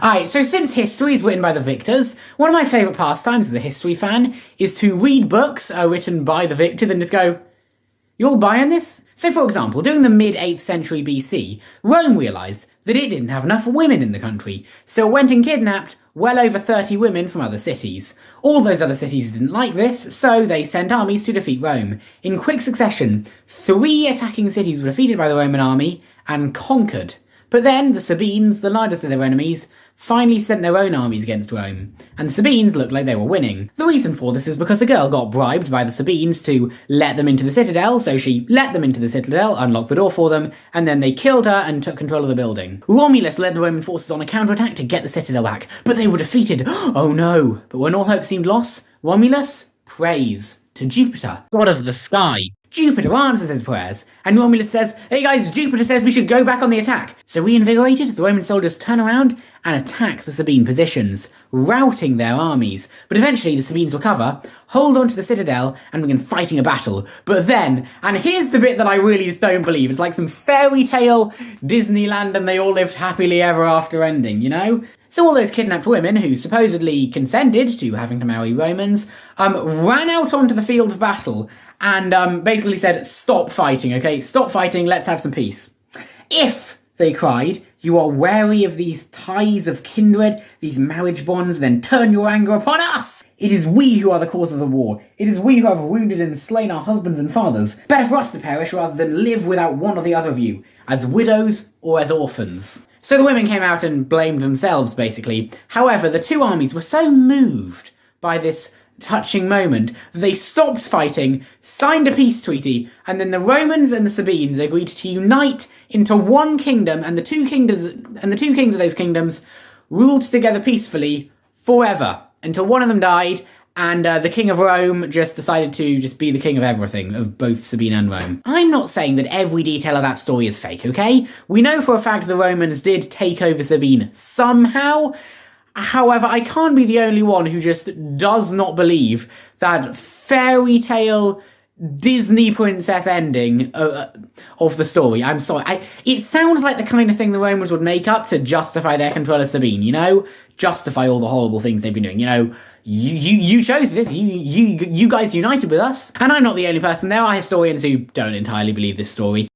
Alright, so since history is written by the victors, one of my favourite pastimes as a history fan is to read books written by the victors and just go, you all buying this? So for example, during the mid-8th century BC, Rome realised that it didn't have enough women in the country, so it went and kidnapped well over 30 women from other cities. All those other cities didn't like this, so they sent armies to defeat Rome. In quick succession, 3 attacking cities were defeated by the Roman army and conquered. But then the Sabines, the largest of their enemies, finally sent their own armies against Rome, and the Sabines looked like they were winning. The reason for this is because a girl got bribed by the Sabines to let them into the citadel, so she let them into the citadel, unlocked the door for them, and then they killed her and took control of the building. Romulus led the Roman forces on a counterattack to get the citadel back, but they were defeated. Oh no! But when all hope seemed lost, Romulus prays to Jupiter, god of the sky. Jupiter answers his prayers, and Romulus says, hey guys, Jupiter says we should go back on the attack. So reinvigorated, the Roman soldiers turn around and attack the Sabine positions, routing their armies. But eventually the Sabines recover, hold on to the citadel, and begin fighting a battle. But then, and here's the bit that I really just don't believe, it's like some fairy tale Disneyland and they all lived happily ever after ending, you know? So all those kidnapped women, who supposedly consented to having to marry Romans, ran out onto the field of battle and basically said, stop fighting, okay? Stop fighting, let's have some peace. If, they cried, you are wary of these ties of kindred, these marriage bonds, then turn your anger upon us! It is we who are the cause of the war. It is we who have wounded and slain our husbands and fathers. Better for us to perish rather than live without one or the other of you, as widows or as orphans. So the women came out and blamed themselves, basically. However, the two armies were so moved by this touching moment that they stopped fighting, signed a peace treaty, and then the Romans and the Sabines agreed to unite into one kingdom, and the two kings of those kingdoms ruled together peacefully forever until one of them died, and the king of Rome just decided to just be the king of everything, of both Sabine and Rome. I'm not saying that every detail of that story is fake, okay? We know for a fact the Romans did take over Sabine somehow. However, I can't be the only one who just does not believe that fairy tale Disney princess ending of the story. I'm sorry. It sounds like the kind of thing the Romans would make up to justify their control of Sabine, you know? Justify all the horrible things they've been doing, you know? You chose this. You guys united with us. And I'm not the only person. There are historians who don't entirely believe this story.